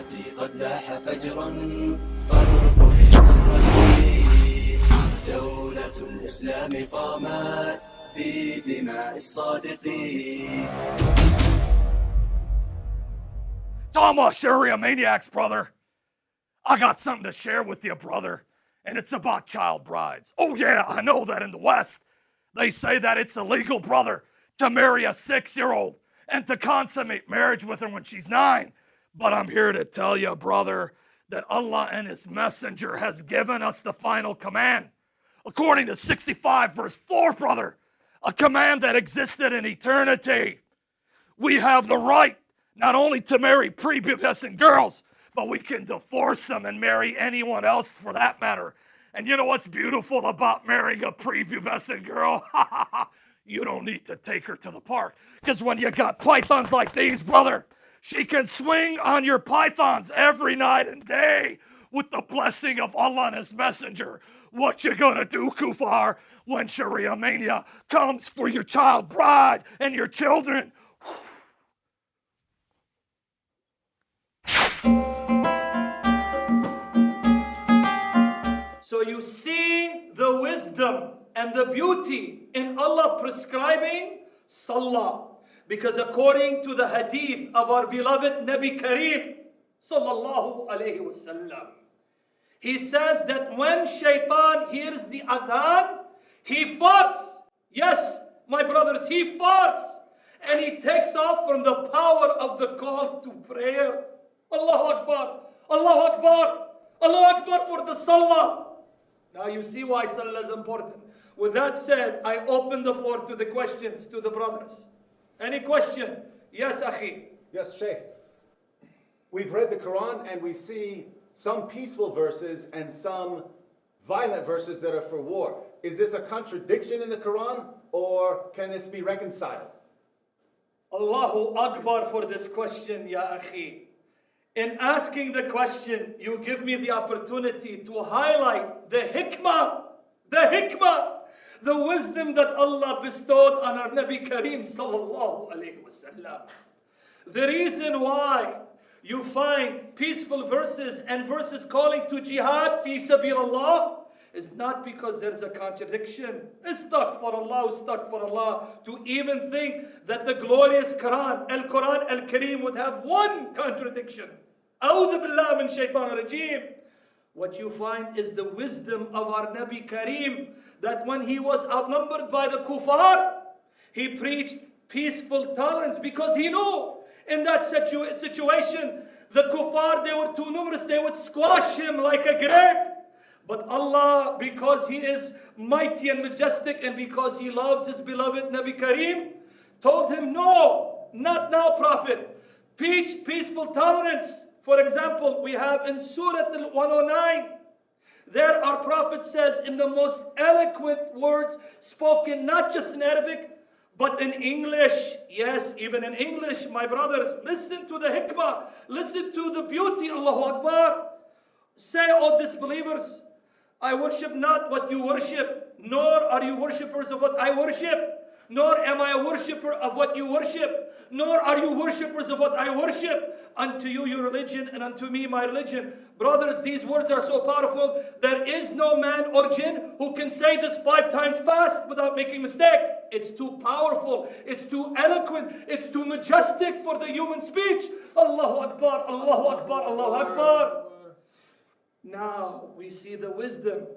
أمتي قد لاح فجر فارقب بنصره دولة الإسلام قامت بدماء الصادقين. Tama Sharia maniacs, brother. I got something to share with you, brother, and it's about child brides. Oh yeah, I know that in the West, they say that it's illegal, brother, to marry a 6-year-old and to consummate marriage with her when she's 9. But I'm here to tell you, brother, that Allah and His Messenger has given us the final command. According to 65 verse 4, brother, a command that existed in eternity. We have the right not only to marry prepubescent girls, but we can divorce them and marry anyone else for that matter. And you know what's beautiful about marrying a prepubescent girl? You don't need to take her to the park. Because when you got pythons like these, brother, she can swing on your pythons every night and day with the blessing of Allah and His Messenger. What you gonna do, kuffar, when Sharia mania comes for your child bride and your children? So you see the wisdom and the beauty in Allah prescribing Salah. Because according to the hadith of our beloved Nabi Kareem, sallallahu alayhi wasallam, he says that when shaitan hears the adhan, he farts. Yes, my brothers, he farts. And he takes off from the power of the call to prayer. Allahu Akbar, Allahu Akbar, Allahu Akbar for the Salah. Now you see why Salah is important. With that said, I open the floor to the questions to the brothers. Any question? Yes, Akhi. Yes, Sheikh. We've read the Quran and we see some peaceful verses and some violent verses that are for war. Is this a contradiction in the Quran or can this be reconciled? Allahu Akbar for this question, Ya Akhi. In asking the question, you give me the opportunity to highlight the hikmah, the wisdom that Allah bestowed on our Nabi Kareem sallallahu alayhi wasallam. The reason why you find peaceful verses and verses calling to jihad fi sabilillah is not because there's a contradiction. Astaghfirullah, to even think that the glorious Quran al-Kareem would have one contradiction. A'udhu billah min shaitan rajim. What you find is the wisdom of our Nabi Kareem, that when he was outnumbered by the kuffar, he preached peaceful tolerance because he knew in that situation, the kuffar, they were too numerous, they would squash him like a grape. But Allah, because He is mighty and majestic and because He loves His beloved Nabi Kareem, told him, no, not now, Prophet. Preach peaceful tolerance. For example, we have in Surah Al-109, there our Prophet says in the most eloquent words spoken not just in Arabic, but in English. Yes, even in English, my brothers. Listen to the hikmah. Listen to the beauty. Allahu Akbar. Say, O disbelievers, I worship not what you worship, nor are you worshippers of what I worship, nor am I a worshipper of what you worship, nor are you worshippers of what I worship. Unto you your religion, and unto me my religion. Brothers, these words are so powerful. There is no man or jinn who can say this 5 times fast without making mistake. It's too powerful, it's too eloquent, it's too majestic for the human speech. Allahu Akbar, Allahu Akbar, Allahu Akbar. Now we see the wisdom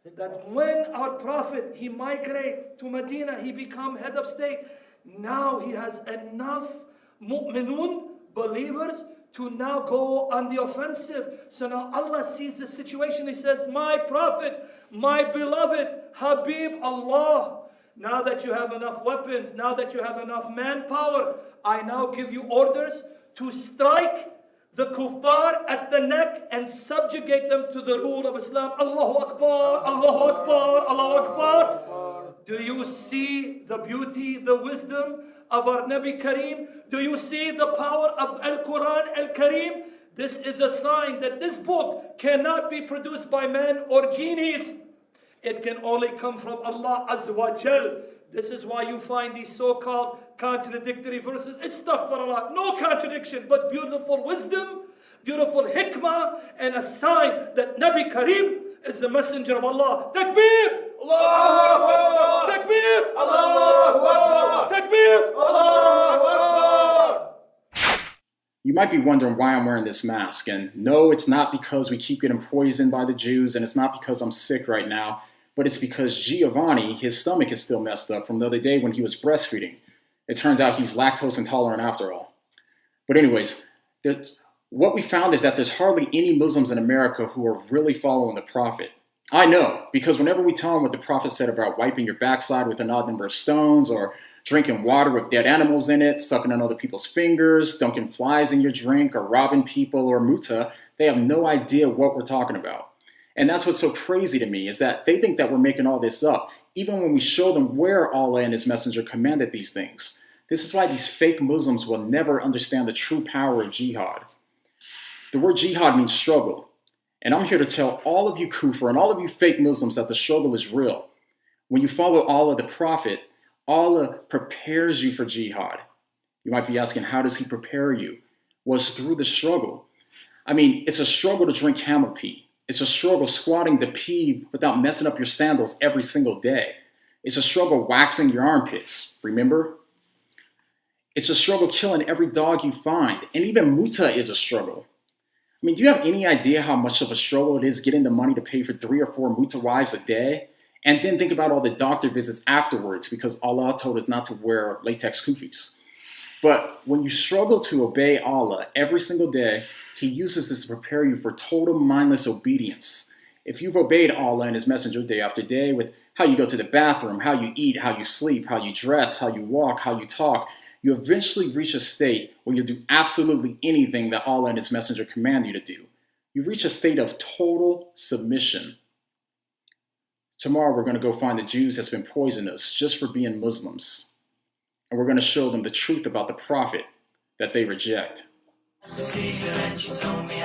that when our Prophet, he migrate to Medina, he become head of state. Now he has enough mu'minun, believers, to now go on the offensive. So now Allah sees the situation. He says, my Prophet, my beloved, Habib Allah, now that you have enough weapons, now that you have enough manpower, I now give you orders to strike the kuffar at the neck and subjugate them to the rule of Islam. Allahu Akbar, Allahu Akbar, Allahu Akbar. Do you see the beauty, the wisdom of our Nabi Kareem? Do you see the power of Al-Quran Al-Kareem? This is a sign that this book cannot be produced by men or genies. It can only come from Allah Azza wa Jal. This is why you find these so-called contradictory verses. Astaghfirullah, no contradiction, but beautiful wisdom, beautiful hikmah and a sign that Nabi Kareem is the messenger of Allah. Takbir! Allahu Akbar! Takbir! Allahu Akbar! Takbir! Allahu Akbar! You might be wondering why I'm wearing this mask, and no, it's not because we keep getting poisoned by the Jews, and it's not because I'm sick right now, but it's because Giovanni, his stomach is still messed up from the other day when he was breastfeeding. It turns out he's lactose intolerant after all. But anyways, what we found is that there's hardly any Muslims in America who are really following the Prophet. I know, because whenever we tell them what the Prophet said about wiping your backside with an odd number of stones, or drinking water with dead animals in it, sucking on other people's fingers, dunking flies in your drink, or robbing people, or muta, they have no idea what we're talking about. And that's what's so crazy to me, is that they think that we're making all this up, even when we show them where Allah and His Messenger commanded these things. This is why these fake Muslims will never understand the true power of jihad. The word jihad means struggle. And I'm here to tell all of you kufr and all of you fake Muslims that the struggle is real. When you follow Allah the Prophet, Allah prepares you for jihad. You might be asking, how does He prepare you? Well, it's through the struggle. I mean, it's a struggle to drink camel pee. It's a struggle squatting to pee without messing up your sandals every single day. It's a struggle waxing your armpits, remember? It's a struggle killing every dog you find. And even muta is a struggle. I mean, do you have any idea how much of a struggle it is getting the money to pay for 3 or 4 muta wives a day? And then think about all the doctor visits afterwards because Allah told us not to wear latex kufis. But when you struggle to obey Allah every single day, He uses this to prepare you for total mindless obedience. If you've obeyed Allah and His Messenger day after day with how you go to the bathroom, how you eat, how you sleep, how you dress, how you walk, how you talk, you eventually reach a state where you'll do absolutely anything that Allah and His Messenger command you to do. You reach a state of total submission. Tomorrow we're going to go find the Jews that's been poisoning us just for being Muslims. And we're going to show them the truth about the Prophet that they reject. To see her and she told me